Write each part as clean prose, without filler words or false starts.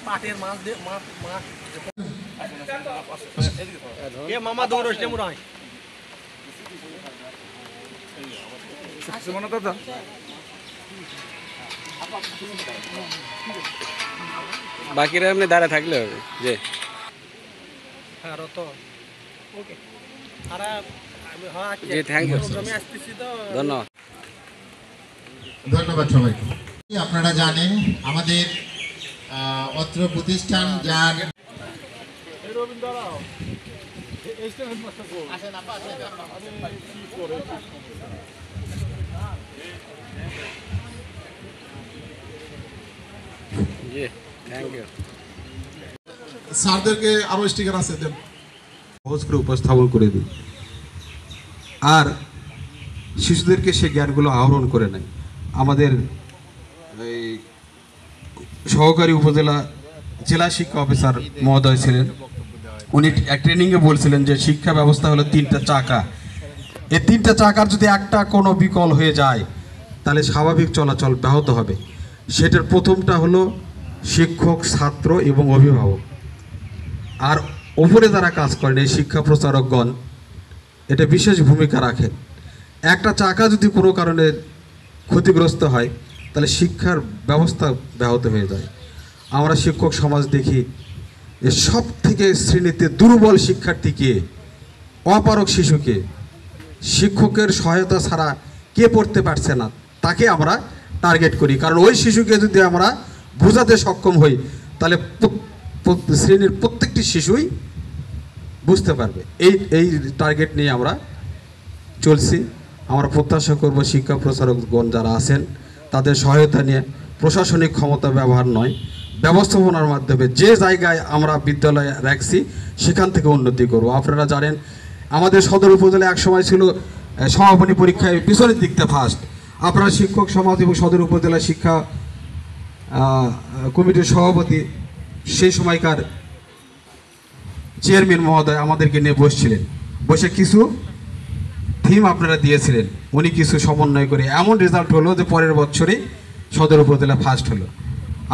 পাটের মাছ দিয়ে মাছ এ মামা দৌড় আসলে মুরাই সুমন দাদা বাকিরা এমনি দাঁড়ায় থাকলে হবে যে হ্যাঁ তো ওকে আর আমি হ্যাঁ জি থ্যাংক ইউ আমি আসতেছি তো ধন্যবাদ ধন্যবাদ সবাইকে। আপনারা জানেন আমাদের অত্র প্রতিষ্ঠান যার জি থ্যাংক ইউ স্যারদেরকে আরো স্টিকার আছে দেন সহজ করে উপস্থাপন করে দিই আর শিশুদেরকে সে জ্ঞানগুলো আহরণ করে নেয়। আমাদের এই সহকারী উপজেলা জেলা শিক্ষা অফিসার মহোদয় ছিলেন, উনি ট্রেনিংয়ে বলছিলেন যে শিক্ষা ব্যবস্থা হলো তিনটা চাকা, এই তিনটা চাকার যদি একটা কোনো বিকল হয়ে যায় তাহলে স্বাভাবিক চলাচল ব্যাহত হবে। সেটার প্রথমটা হলো শিক্ষক, ছাত্র এবং অভিভাবক, আর ওপরে যারা কাজ করেন এই শিক্ষা প্রচারকগণ এটা বিশেষ ভূমিকা রাখেন। একটা চাকা যদি কোনো কারণে ক্ষতিগ্রস্ত হয় তাহলে শিক্ষার ব্যবস্থা ব্যাহত হয়ে যায়। আমরা শিক্ষক সমাজ দেখি যে সব থেকে শ্রেণীতে দুর্বল শিক্ষার্থীকে, অপারক শিশুকে শিক্ষকের সহায়তা ছাড়া কে পড়তে পারছে না তাকে আমরা টার্গেট করি, কারণ ওই শিশুকে যদি আমরা বোঝাতে সক্ষম হই তাহলে শ্রেণীর প্রত্যেকটি শিশুই বুঝতে পারবে। এই টার্গেট নিয়ে আমরা চলছি। আমরা প্রত্যাশা করব শিক্ষা প্রচারকগণ যারা আছেন তাদের সহায়তা নিয়ে প্রশাসনিক ক্ষমতা ব্যবহার নয়, ব্যবস্থাপনার মাধ্যমে যে জায়গায় আমরা বিদ্যালয়ে রাখছি সেখান থেকে উন্নতি করব। আপনারা জানেন আমাদের সদর উপজেলায় একসময় ছিল সমাপনী পরীক্ষায় পিছনের দিকটা ফার্স্ট। আপনারা শিক্ষক সমাজ এবং সদর উপজেলা শিক্ষা কমিটির সভাপতি সেই সময়কার চেয়ারম্যান মহোদয় আমাদেরকে নিয়ে বসছিলেন, বসে কিছু থিম আপনারা দিয়েছিলেন, উনি কিছু সমন্বয় করে এমন রেজাল্ট হলো যে পরের বছরই সদর উপজেলা ফার্স্ট হলো।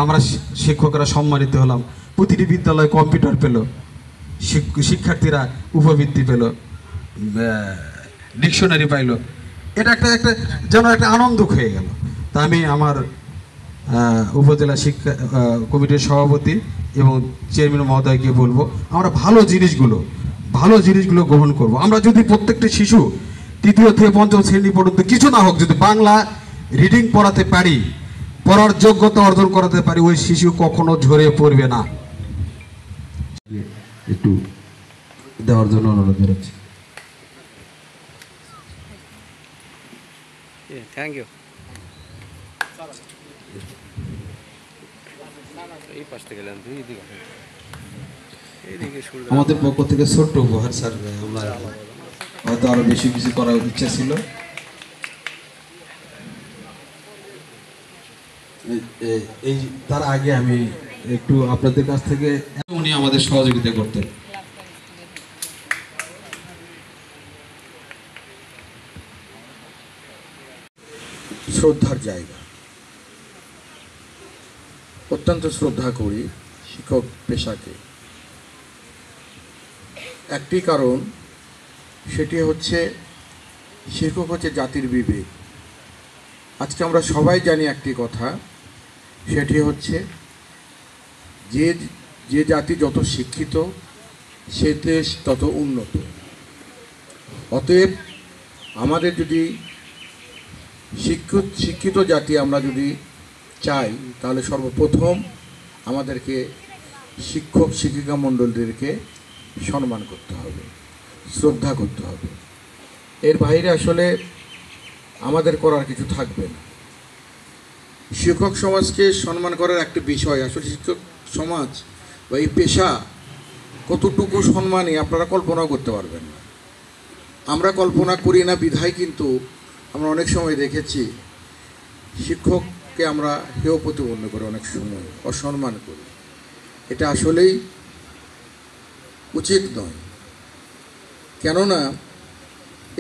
আমরা শিক্ষকরা সম্মানিত হলাম, প্রতিটি বিদ্যালয়ে কম্পিউটার পেল, শিক্ষার্থীরা উপবৃত্তি পেল, ডিকশনারি পাইল। এটা একটা যেন একটা আনন্দ হয়ে গেল। তা আমি আমার উপজেলা শিক্ষা কমিটির সভাপতি এবং চেয়ারম্যান মহোদয়কে বলবো আমরা ভালো জিনিসগুলো গ্রহণ করব। আমরা যদি প্রত্যেকটি শিশু তৃতীয় থেকে পঞ্চম শ্রেণী পর্যন্ত কিছু না হোক যদি বাংলা রিডিং পড়াতে পারি, পড়ার যোগ্যতা অর্জন করাতে পারি, ওই শিশু কখনো ঝরে পড়বে না। একটু দেওয়ার জন্য অনুরোধ করছি। Thank you. এই পাশ থেকে গেলাম দুই দিকে এইদিকে আমাদের পক্ষ থেকে ছোট্ট উপহার স্যার, আমরা হয়তো আরো বেশি কিছু করার ইচ্ছা ছিল। এই তার আগে আমি একটু আপনাদের কাছ থেকে, উনি আমাদের সহযোগিতা করতেন। শ্রদ্ধার জায়গা, অত্যন্ত শ্রদ্ধা করি শিক্ষক পেশাকে। একটি কারণ, সেটি হচ্ছে শিক্ষক হচ্ছে জাতির বিবেক। আজকে আমরা সবাই জানি একটি কথা, সেটি হচ্ছে যে জাতি যত শিক্ষিত সে দেশ তত উন্নত। অতএব আমাদের যদি শিক্ষিত জাতি আমরা যদি চাই তাহলে সর্বপ্রথম আমাদেরকে শিক্ষক শিক্ষিকা মণ্ডলীদেরকে সম্মান করতে হবে, শ্রদ্ধা করতে হবে। এর বাইরে আসলে আমাদের করার কিছু থাকবে না। শিক্ষক সমাজকে সম্মান করার একটা বিষয়, আসলে শিক্ষক সমাজ বা এই পেশা কতটুকু সম্মানী আপনারা কল্পনাও করতে পারবেন না। আমরা কল্পনা করি না বিধায় কিন্তু আমরা অনেক সময় দেখেছি শিক্ষককে আমরা হেয় প্রতিপন্ন করি, অনেক সময় অসম্মান করি। এটা আসলেই উচিত নয়। কেননা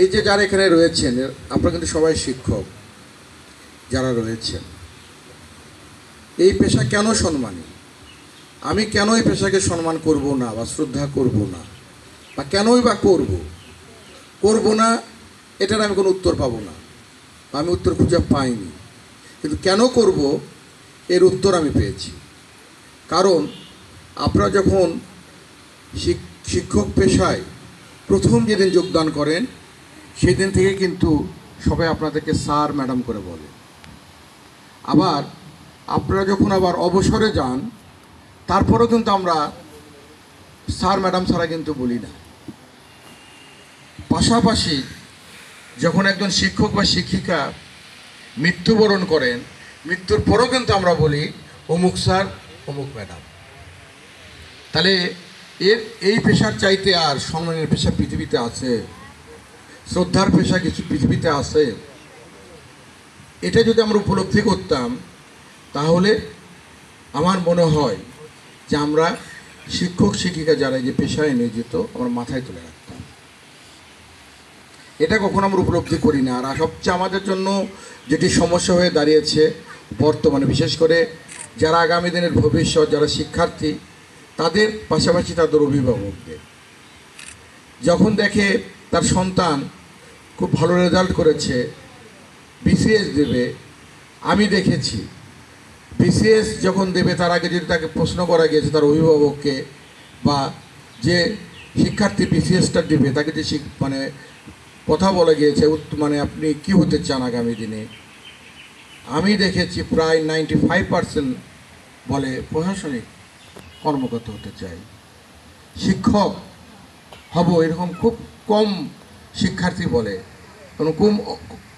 এই যে যারা এখানে রয়েছেন আপনারা কিন্তু সবাই শিক্ষক যারা রয়েছেন, এই পেশা কেন সম্মানী? আমি কেন এই পেশাকে সম্মান করব না বা শ্রদ্ধা করব না, বা কেনই বা করব না, এটার আমি কোনো উত্তর পাবো না, আমি উত্তর খুঁজে পাইনি। কিন্তু কেন করব এর উত্তর আমি পেয়েছি। কারণ আপনারা যখন শিক্ষক পেশায় প্রথম যেদিন যোগদান করেন সেদিন থেকে কিন্তু সবাই আপনাদেরকে স্যার ম্যাডাম করে বলে। আবার আপনারা যখন আবার অবসরে যান তারপরেও কিন্তু আমরা স্যার ম্যাডাম ছাড়া কিন্তু বলি না। পাশাপাশি যখন একজন শিক্ষক বা শিক্ষিকা মৃত্যুবরণ করেন, মৃত্যুর পরেও কিন্তু আমরা বলি অমুক স্যার অমুক ম্যাডাম। তাহলে এই পেশার চাইতে আর সম্মানের পেশা পৃথিবীতে আছে, শ্রদ্ধার পেশা কিছু পৃথিবীতে আছে। এটা যদি আমরা উপলব্ধি করতাম তাহলে আমার মনে হয় যে আমরা শিক্ষক শিক্ষিকা যারা যে পেশায় নিয়োজিত আমরা মাথায় তুলে রাখতাম। এটা কখনো আমরা উপলব্ধি করি না। আর সবচেয়ে আমাদের জন্য যেটি সমস্যা হয়ে দাঁড়িয়েছে বর্তমানে, বিশেষ করে যারা আগামী দিনের ভবিষ্যৎ, যারা শিক্ষার্থী, তাদের পাশাপাশি তাদের অভিভাবকদের যখন দেখে তার সন্তান খুব ভালো রেজাল্ট করেছে, বিসিএস দেবে, আমি দেখেছি বিসিএস যখন দেবে তার আগে যদি তাকে প্রশ্ন করা গিয়েছে তার অভিভাবককে, বা যে শিক্ষার্থী বিসিএসটা দেবে তাকে যে মানে কথা বলা গিয়েছে মানে আপনি কি হতে চান আগামী দিনে, আমি দেখেছি প্রায় 95% বলে প্রশাসনিক কর্মকর্তা হতে চাই, শিক্ষক হব, এরকম খুব কম শিক্ষার্থী বলে,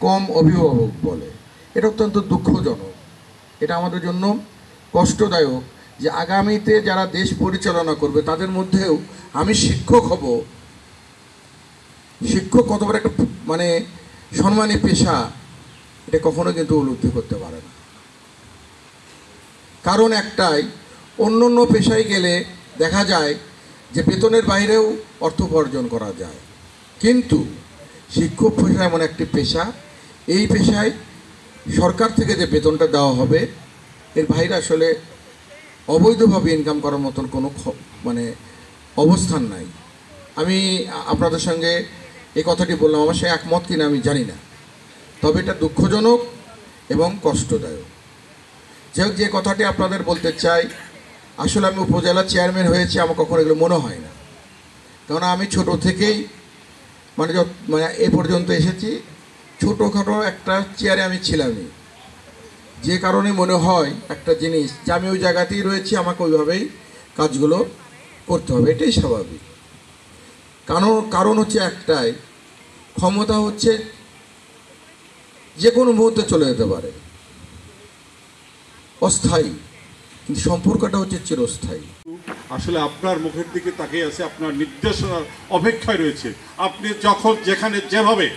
কম অভিভাবক বলে। এটা অত্যন্ত দুঃখজনক। এটা আমাদের জন্য কষ্টদায়ক যে আগামীতে যারা দেশ পরিচালনা করবে তাদের মধ্যেও আমি শিক্ষক হব, শিক্ষক কত বড় একটা মানে সম্মানী পেশা, এটা কখনো কিন্তু উপলব্ধি করতে পারে না। কারণ একটাই, অন্য অন্য পেশায় গেলে দেখা যায় যে বেতনের বাইরেও অর্থ উপার্জন করা যায়, কিন্তু শিক্ষক পেশা এমন একটি পেশা, এই পেশায় সরকার থেকে যে বেতনটা দেওয়া হবে এর বাইরে আসলে অবৈধভাবে ইনকাম করার মতন কোনো মানে অবস্থান নাই। আমি আপনাদের সঙ্গে এই কথাটি বললাম, আমার সঙ্গে একমত কিনা আমি জানি না, তবে এটা দুঃখজনক এবং কষ্টদায়ক। যাই হোক, যে কথাটি আপনাদের বলতে চাই, আসলে আমি উপজেলা চেয়ারম্যান হয়েছি, আমার কখনো এগুলো মনে হয় না। কারণ আমি ছোট থেকেই মানে এ পর্যন্ত এসেছি, ছোটোখাটো একটা চেয়ারে আমি ছিলামই, যে কারণে মনে হয় একটা জিনিস যে আমি ওই জায়গাতেই রয়েছি, আমাকে ওইভাবেই কাজগুলো করতে হবে, এটাই স্বাভাবিক। কারণ হচ্ছে একটাই, ক্ষমতা হচ্ছে যে কোনো মুহূর্তে চলে যেতে পারে, অস্থায়ী, কিন্তু সম্পর্কটা হচ্ছে চিরস্থায়ী। আসলে আপনার মুখের দিকে তাকিয়ে আছে, আপনার নির্দেশনার অপেক্ষায় রয়েছে। আপনি যখন যেখানে যেভাবে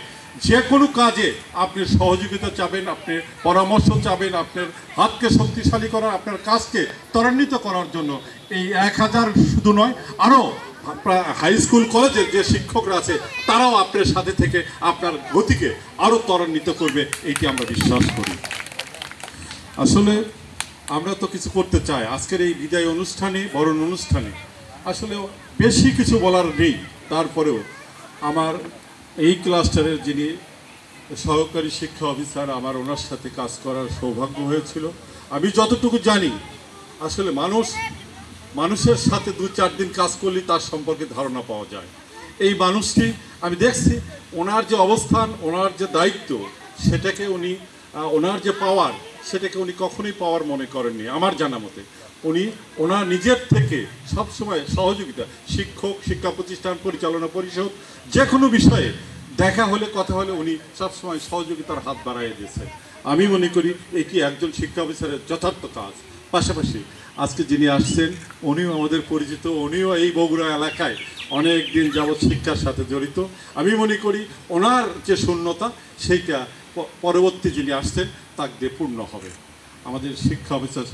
যে কোনো কাজে আপনি সহযোগিতা চাবেন, আপনি পরামর্শ চাবেন, আপনার হাতকে শক্তিশালী করার, আপনার কাজকে ত্বরান্বিত করার জন্য এই 1000 শুধু নয়, আরও হাই স্কুল কলেজের যে শিক্ষকরা আছে তারাও আপনার সাথে থেকে আপনার গতিকে আরও ত্বরান্বিত করবে, এইটি আমরা বিশ্বাস করি। আসলে আমরা তো কিছু করতে চাই আজকের এই বিদায় অনুষ্ঠানে, বরণ অনুষ্ঠানে। আসলে বেশি কিছু বলার নেই, তারপরেও আমার এই ক্লাস্টারের যিনি সহকারী শিক্ষা অফিসার, আমার ওনার সাথে কাজ করার সৌভাগ্য হয়েছিল। আমি যতটুকু জানি আসলে মানুষের সাথে 2-4 দিন কাজ করলে তার সম্পর্কে ধারণা পাওয়া যায়। এই মানুষটি আমি দেখছি, ওনার যে অবস্থান, ওনার যে দায়িত্ব, সেটাকে উনি ওনার যে পাওয়ার, সেটাকে উনি কখনোই পাওয়ার মনে করেননি আমার জানা মতে। উনি ওনার নিজের থেকে সবসময় সহযোগিতা, শিক্ষক, শিক্ষা প্রতিষ্ঠান পরিচালনা পরিষদ, যে কোনো বিষয়ে দেখা হলে, কথা হলে উনি সবসময় সহযোগিতার হাত বাড়াইয়ে দিয়েছেন। আমি মনে করি এটি একজন শিক্ষা অফিসারের যথার্থ কাজ। পাশাপাশি আজকে যিনি আসছেন উনিও আমাদের পরিচিত, উনিও এই বগুড়া এলাকায় অনেক দিন যাবৎ শিক্ষার সাথে জড়িত। আমি মনে করি ওনার যে শূন্যতা সেইটা পরবর্তী যিনি আসছেন তাকে দিয়ে পূর্ণ হবে। আমাদের শিক্ষা অফিসার,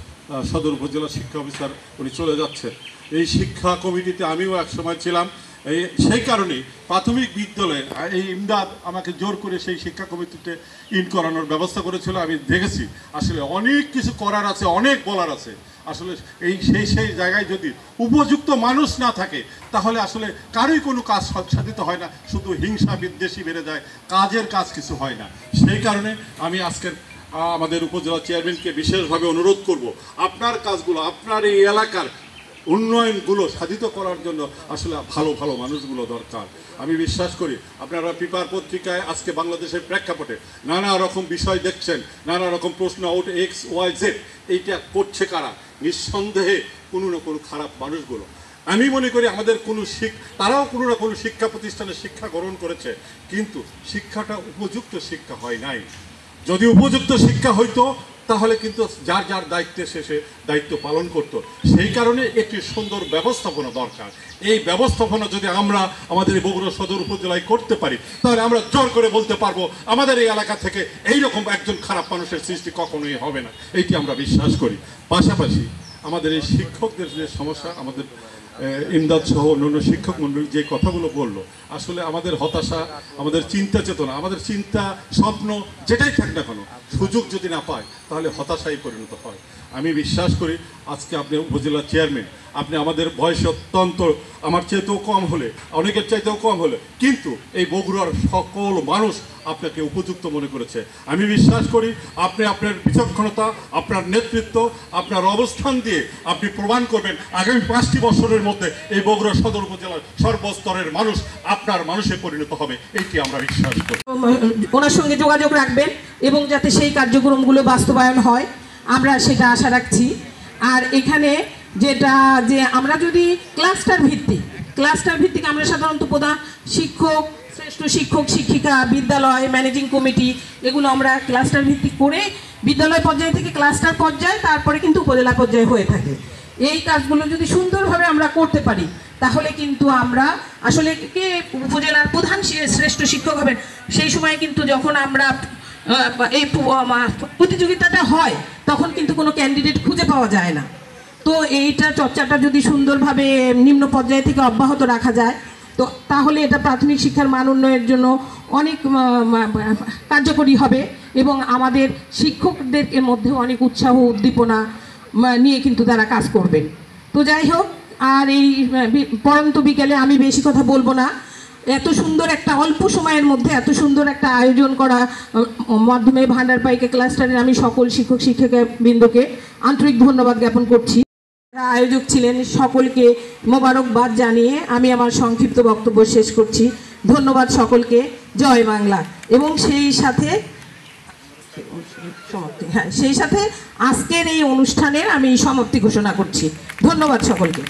সদর উপজেলা শিক্ষা অফিসার উনি চলে যাচ্ছেন। এই শিক্ষা কমিটিতে আমিও এক সময় ছিলাম, সেই কারণেই প্রাথমিক বিদ্যালয়ে এই ইমদাদ আমাকে জোর করে সেই শিক্ষা কমিটিতে করানোর ব্যবস্থা করেছিল। আমি দেখেছি আসলে অনেক কিছু করার আছে, অনেক বলার আছে। আসলে সেই জায়গায় যদি উপযুক্ত মানুষ না থাকে তাহলে আসলে কারোই কোনো কাজ সাধিত হয় না, শুধু হিংসা বিদ্বেষী বেড়ে যায়, কাজের কাজ কিছু হয় না। সেই কারণে আমি আজকের আমাদের উপজেলা চেয়ারম্যানকে বিশেষভাবে অনুরোধ করব, আপনার কাজগুলো, আপনার এই এলাকার উন্নয়নগুলো সাধিত করার জন্য আসলে ভালো ভালো মানুষগুলো দরকার। আমি বিশ্বাস করি আপনারা পেপার পত্রিকায় আজকে বাংলাদেশের প্রেক্ষাপটে নানা রকম বিষয় দেখছেন, নানা রকম প্রশ্ন আউট এক্স ওয়াই জেড, এইটা করছে কারা? নিঃসন্দেহে কোনো না কোনো খারাপ মানুষগুলো। আমি মনে করি আমাদের তারাও কোনো না কোনো শিক্ষা প্রতিষ্ঠানে শিক্ষা গ্রহণ করেছে, কিন্তু শিক্ষাটা উপযুক্ত শিক্ষা হয় নাই। যদি উপযুক্ত শিক্ষা হইতো তাহলে কিন্তু যার যার দায়িত্বে সে দায়িত্ব পালন করত। সেই কারণে একটি সুন্দর ব্যবস্থাপনা দরকার। এই ব্যবস্থাপনা যদি আমরা আমাদের বগুড়া সদর উপজেলায় করতে পারি তাহলে আমরা জোর করে বলতে পারবো আমাদের এই এলাকা থেকে এইরকম একজন খারাপ মানুষের সৃষ্টি কখনোই হবে না, এইটি আমরা বিশ্বাস করি। পাশাপাশি আমাদের এই শিক্ষকদের যে সমস্যা, আমাদের ইমদাদ সহ অন্যান্য শিক্ষক মণ্ডলী যে কথাগুলো বললো, আসলে আমাদের হতাশা, আমাদের চিন্তা চেতনা, আমাদের চিন্তা স্বপ্ন যেটাই থাক না কেন, সুযোগ যদি না পায় তাহলে হতাশায় পরিণত হয়। আমি বিশ্বাস করি আজকে আপনি উপজেলা চেয়ারম্যান, আপনি আমাদের বয়স অত্যন্ত আমার চাইতেও কম হলে, অনেকের চাইতেও কম হলে, কিন্তু এই বগুড়ার সকল মানুষ আপনাকে উপযুক্ত মনে করেছে। আমি বিশ্বাস করি আপনি আপনার বিচক্ষণতা, আপনার নেতৃত্ব, আপনার অবস্থান দিয়ে আপনি প্রমাণ করবেন আগামী 5টি বছরের মধ্যে এই বগুড়া সদর উপজেলার সর্বস্তরের মানুষ আপনার মানুষে পরিণত হবে, এইটি আমরা বিশ্বাস করি। ওনার সঙ্গে যোগাযোগ রাখবেন এবং যাতে সেই কার্যক্রমগুলো বাস্তবায়ন হয়, আমরা সেটা আশা রাখছি। আর এখানে যে আমরা যদি ক্লাস্টার ভিত্তিক আমরা সাধারণত প্রধান শিক্ষক, শ্রেষ্ঠ শিক্ষক শিক্ষিকা, বিদ্যালয় ম্যানেজিং কমিটি, এগুলো আমরা ক্লাস্টার ভিত্তিক করে বিদ্যালয় পর্যায় থেকে ক্লাস্টার পর্যায়ে, তারপরে কিন্তু উপজেলা পর্যায়ে হয়ে থাকে। এই কাজগুলো যদি সুন্দরভাবে আমরা করতে পারি তাহলে কিন্তু আমরা আসলে কে উপজেলার প্রধান শ্রেষ্ঠ শিক্ষক হবেন, সেই সময় কিন্তু যখন আমরা এই প্রতিযোগিতাটা হয় তখন কিন্তু কোনো ক্যান্ডিডেট খুঁজে পাওয়া যায় না। তো এইটা চর্চাটা যদি সুন্দরভাবে নিম্ন পর্যায় থেকে অব্যাহত রাখা যায় তো তাহলে এটা প্রাথমিক শিক্ষার মান উন্নয়নের জন্য অনেক কার্যকরী হবে এবং আমাদের শিক্ষকদের মধ্যে অনেক উৎসাহ উদ্দীপনা নিয়ে কিন্তু তারা কাজ করবেন। তো যাই হোক, আর এই পড়ন্ত বিকেলে আমি বেশি কথা বলবো না। এত সুন্দর একটা অল্প সময়ের মধ্যে এত সুন্দর একটা আয়োজন করা মাধ্যমে ভান্ডারপাইকা ক্লাস্টারের আমি সকল শিক্ষক শিক্ষিকা বৃন্দকে আন্তরিক ধন্যবাদ জ্ঞাপন করছি। আয়োজক ছিলেন সকলকে মোবারকবাদ জানিয়ে আমি আমার সংক্ষিপ্ত বক্তব্য শেষ করছি। ধন্যবাদ সকলকে। জয় বাংলা। এবং সেই সাথে আজকের এই অনুষ্ঠানের আমি সমাপ্তি ঘোষণা করছি। ধন্যবাদ সকলকে।